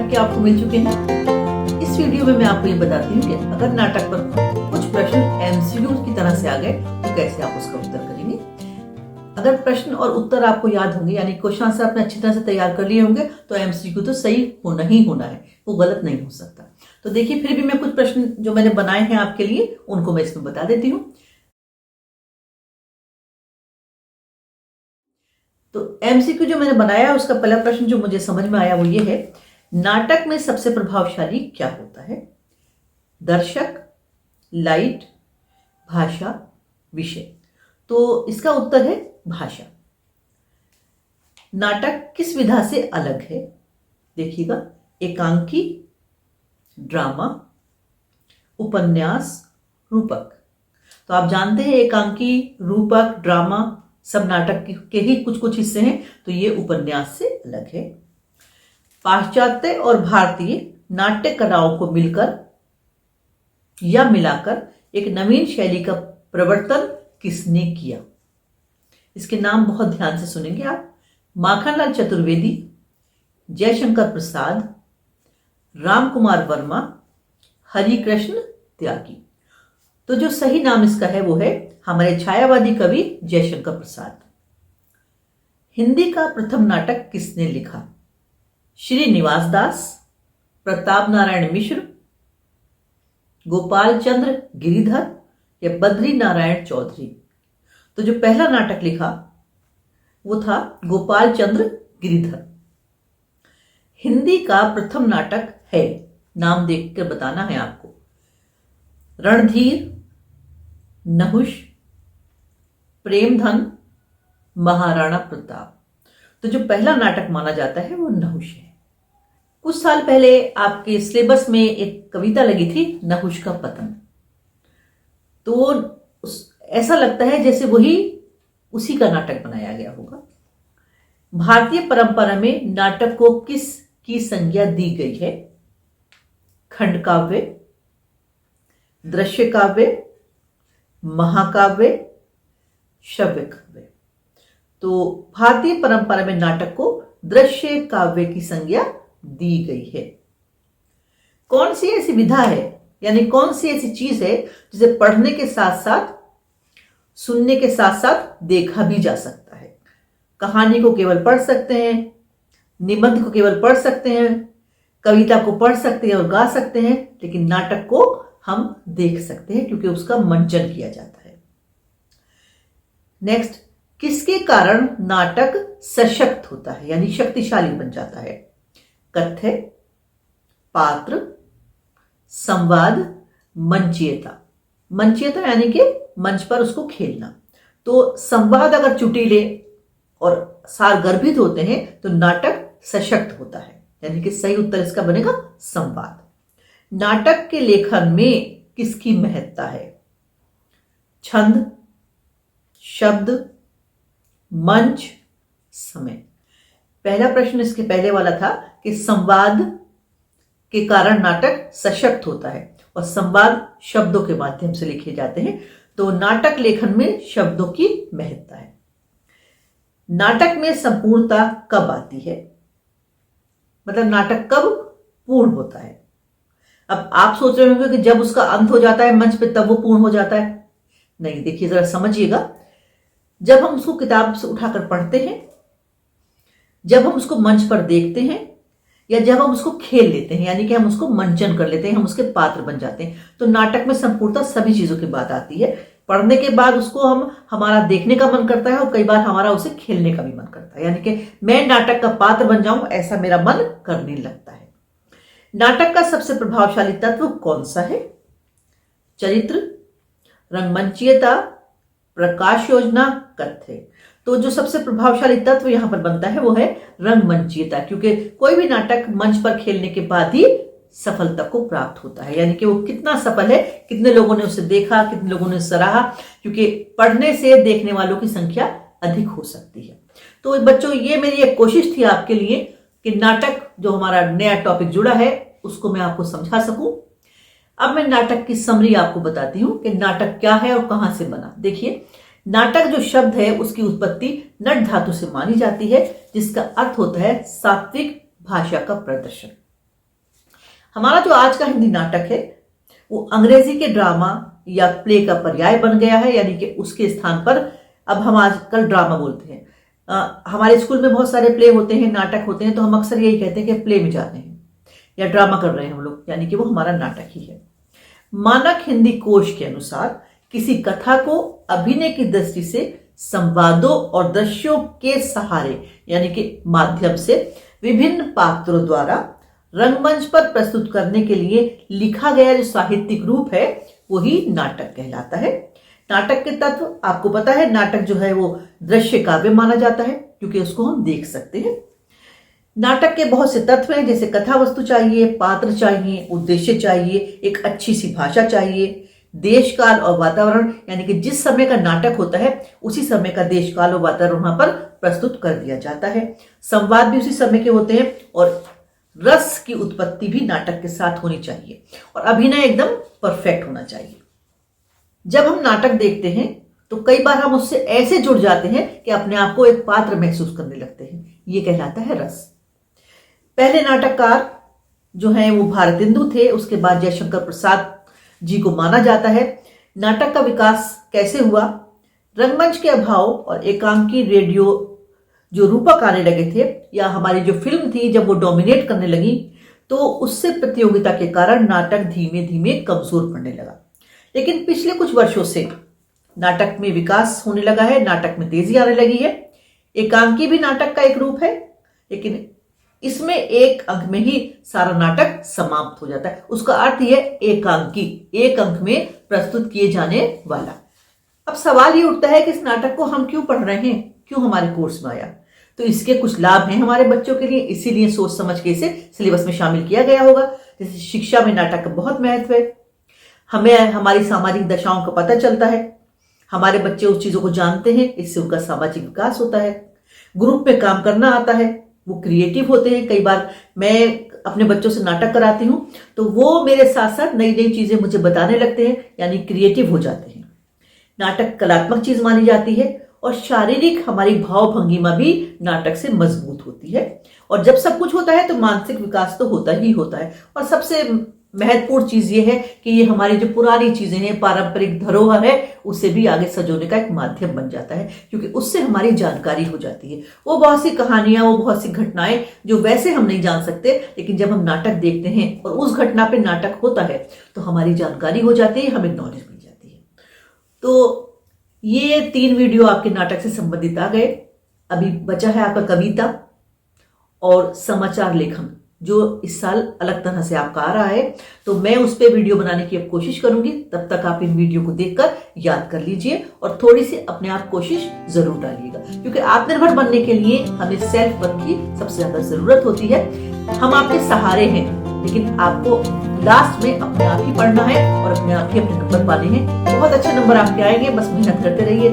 नाटक के आपको मिल चुके हैं। इस वीडियो में मैं आपको ये बताती हूँ कि अगर नाटक पर कुछ प्रश्न एमसीक्यू की तरह से आ गए तो कैसे आप उसका उत्तर करेंगे। अगर प्रश्न और उत्तर आपको याद होंगे, यानी क्वेश्चन आंसर आपने अच्छी तरह से तैयार कर लिए होंगे, तो एमसीक्यू तो सही होना ही होना है, वो गलत नहीं हो सकता। तो देखिए, फिर भी मैं कुछ प्रश्न जो मैंने बनाए हैं आपके लिए उनको मैं इसमें बता देती हूँ। तो एमसीक्यू जो मैंने बनाया, उसका पहला प्रश्न जो मुझे समझ में आया वो ये है, नाटक में सबसे प्रभावशाली क्या होता है? दर्शक, लाइट, भाषा, विषय। तो इसका उत्तर है भाषा। नाटक किस विधा से अलग है? देखिएगा, एकांकी, ड्रामा, उपन्यास, रूपक। तो आप जानते हैं एकांकी, रूपक, ड्रामा सब नाटक के ही कुछ कुछ हिस्से हैं, तो ये उपन्यास से अलग है। पाश्चात्य और भारतीय नाट्य कलाओं को मिलकर या मिलाकर एक नवीन शैली का प्रवर्तन किसने किया? इसके नाम बहुत ध्यान से सुनेंगे आप। माखनलाल चतुर्वेदी, जयशंकर प्रसाद, रामकुमार वर्मा, हरिकृष्ण त्यागी। तो जो सही नाम इसका है वो है हमारे छायावादी कवि जयशंकर प्रसाद। हिंदी का प्रथम नाटक किसने लिखा? श्रीनिवास दास, प्रताप नारायण मिश्र, गोपाल चंद्र गिरिधर या बद्री नारायण चौधरी। तो जो पहला नाटक लिखा वो था गोपाल चंद्र गिरिधर। हिंदी का प्रथम नाटक है, नाम देखकर बताना है आपको। रणधीर, नहुष, प्रेमधन, महाराणा प्रताप। तो जो पहला नाटक माना जाता है वो नहुष है। कुछ साल पहले आपके सिलेबस में एक कविता लगी थी, नहुष का पतन। तो ऐसा लगता है जैसे वही उसी का नाटक बनाया गया होगा। भारतीय परंपरा में नाटक को किस की संज्ञा दी गई है? खंड काव्य, दृश्य काव्य, महाकाव्य, श्रव्य काव्य। तो भारतीय परंपरा में नाटक को दृश्य काव्य की संज्ञा दी गई है। कौन सी ऐसी विधा है, यानी कौन सी ऐसी चीज है जिसे पढ़ने के साथ साथ, सुनने के साथ साथ देखा भी जा सकता है? कहानी को केवल पढ़ सकते हैं, निबंध को केवल पढ़ सकते हैं, कविता को पढ़ सकते हैं और गा सकते हैं, लेकिन नाटक को हम देख सकते हैं क्योंकि उसका मंचन किया जाता है। नेक्स्ट, किसके कारण नाटक सशक्त होता है, यानी शक्तिशाली बन जाता है? कथ्य, पात्र, संवाद, मंचीयता। मंचीयता यानी कि मंच पर उसको खेलना। तो संवाद अगर चुटीले और सारगर्भित होते हैं तो नाटक सशक्त होता है, यानी कि सही उत्तर इसका बनेगा संवाद। नाटक के लेखन में किसकी महत्ता है? छंद, शब्द, मंच, समय। पहला प्रश्न इसके पहले वाला था कि संवाद के कारण नाटक सशक्त होता है और संवाद शब्दों के माध्यम से लिखे जाते हैं, तो नाटक लेखन में शब्दों की महत्ता है। नाटक में संपूर्णता कब आती है? मतलब नाटक कब पूर्ण होता है? अब आप सोच रहे होंगे कि जब उसका अंत हो जाता है मंच पे तब वो पूर्ण हो जाता है। नहीं, देखिए जरा समझिएगा। जब हम उसको किताब से उठाकर पढ़ते हैं, जब हम उसको मंच पर देखते हैं, या जब हम उसको खेल लेते हैं, यानी कि हम उसको मंचन कर लेते हैं, हम उसके पात्र बन जाते हैं, तो नाटक में संपूर्णता सभी चीजों की बात आती है। पढ़ने के बाद उसको हमारा देखने का मन करता है और कई बार हमारा उसे खेलने का भी मन करता है, यानी कि मैं नाटक का पात्र बन जाऊं ऐसा मेरा मन करने लगता है। नाटक का सबसे प्रभावशाली तत्व कौन सा है? चरित्र, रंगमंचीयता, प्रकाश योजना, कथ्य। तो जो सबसे प्रभावशाली तत्व यहां पर बनता है वो है रंगमंचीयता, क्योंकि कोई भी नाटक मंच पर खेलने के बाद ही सफलता को प्राप्त होता है, यानी कि वो कितना सफल है, कितने लोगों ने उसे देखा, कितने लोगों ने सराहा, क्योंकि पढ़ने से देखने वालों की संख्या अधिक हो सकती है। तो बच्चों, ये मेरी एक कोशिश थी आपके लिए कि नाटक जो हमारा नया टॉपिक जुड़ा है उसको मैं आपको समझा सकूं। अब मैं नाटक की समरी आपको बताती हूं कि नाटक क्या है और कहां से बना। देखिए, नाटक जो शब्द है उसकी उत्पत्ति नट धातु से मानी जाती है, जिसका अर्थ होता है सात्विक भाषा का प्रदर्शन। हमारा जो आज का हिंदी नाटक है वो अंग्रेजी के ड्रामा या प्ले का पर्याय बन गया है, यानी कि उसके स्थान पर अब हम आजकल ड्रामा बोलते हैं। हमारे स्कूल में बहुत सारे प्ले होते हैं, नाटक होते हैं, तो हम अक्सर यही कहते हैं कि प्ले में जा रहे हैं या ड्रामा कर रहे हैं हम लोग, यानी कि वो हमारा नाटक ही है। मानक हिंदी कोश के अनुसार किसी कथा को अभिनय की दृष्टि से संवादों और दृश्यों के सहारे यानी कि माध्यम से विभिन्न पात्रों द्वारा रंगमंच पर प्रस्तुत करने के लिए लिखा गया जो साहित्यिक रूप है वही नाटक कहलाता है। नाटक के तत्व आपको पता है, नाटक जो है वो दृश्य काव्य माना जाता है क्योंकि उसको हम देख सकते हैं। नाटक के बहुत से तत्व हैं, जैसे कथा वस्तु चाहिए, पात्र चाहिए, उद्देश्य चाहिए, एक अच्छी सी भाषा चाहिए, देश काल और वातावरण, यानी कि जिस समय का नाटक होता है उसी समय का देश काल और वातावरण वहां पर प्रस्तुत कर दिया जाता है। संवाद भी उसी समय के होते हैं और रस की उत्पत्ति भी नाटक के साथ होनी चाहिए और अभिनय एकदम परफेक्ट होना चाहिए। जब हम नाटक देखते हैं तो कई बार हम उससे ऐसे जुड़ जाते हैं कि अपने आप को एक पात्र महसूस करने लगते हैं, ये कहलाता है रस। पहले नाटककार जो हैं वो भारतेंदु थे, उसके बाद जयशंकर प्रसाद जी को माना जाता है। नाटक का विकास कैसे हुआ? रंगमंच के अभाव और एकांकी रेडियो जो रूपक आने लगे थे या हमारी जो फिल्म थी जब वो डोमिनेट करने लगी तो उससे प्रतियोगिता के कारण नाटक धीमे धीमे कमजोर पड़ने लगा। लेकिन पिछले कुछ वर्षों से नाटक में विकास होने लगा है, नाटक में तेजी आने लगी है। एकांकी भी नाटक का एक रूप है, लेकिन इसमें एक अंक में ही सारा नाटक समाप्त हो जाता है। उसका अर्थ यह एकांकी, एक अंक में प्रस्तुत किए जाने वाला। अब सवाल ये उठता है कि इस नाटक को हम क्यों पढ़ रहे हैं, क्यों हमारे कोर्स में आया? तो इसके कुछ लाभ हैं हमारे बच्चों के लिए, इसीलिए सोच समझ के इसे सिलेबस में शामिल किया गया होगा। जैसे शिक्षा में नाटक का बहुत महत्व है, हमें हमारी सामाजिक दशाओं का पता चलता है, हमारे बच्चे उस चीजों को जानते हैं, इससे उनका सामाजिक विकास होता है। ग्रुप में काम करना आता है, वो क्रिएटिव होते हैं। कई बार मैं अपने बच्चों से नाटक कराती हूं तो वो मेरे साथ साथ नई नई चीजें मुझे बताने लगते हैं, यानी क्रिएटिव हो जाते हैं। नाटक कलात्मक चीज मानी जाती है और शारीरिक हमारी भाव भंगिमा भी नाटक से मजबूत होती है। और जब सब कुछ होता है तो मानसिक विकास तो होता ही होता है। और सबसे महत्वपूर्ण चीज ये है कि ये हमारी जो पुरानी चीजें हैं, पारंपरिक धरोहर है, उसे भी आगे सजोने का एक माध्यम बन जाता है, क्योंकि उससे हमारी जानकारी हो जाती है। वो बहुत सी कहानियां, वो बहुत सी घटनाएं जो वैसे हम नहीं जान सकते, लेकिन जब हम नाटक देखते हैं और उस घटना पे नाटक होता है तो हमारी जानकारी हो जाती है, हमें नॉलेज मिल जाती है। तो ये 3 वीडियो आपके नाटक से संबंधित आ गए। अभी बचा है आपका कविता और समाचार लेखन, जो इस साल अलग तरह से आपका आ रहा है, तो मैं उस पर वीडियो बनाने की अब कोशिश करूंगी। तब तक आप इन वीडियो को देखकर याद कर लीजिए और थोड़ी सी अपने आप कोशिश जरूर डालिएगा, क्योंकि आत्मनिर्भर बनने के लिए हमें सेल्फ वर्क की सबसे ज्यादा जरूरत होती है। हम आपके सहारे हैं, लेकिन आपको लास्ट में अपने आप ही पढ़ना है और अपने आप ही अपने नंबर पाने हैं। बहुत अच्छे नंबर आपके आएंगे, बस मेहनत करते रहिए।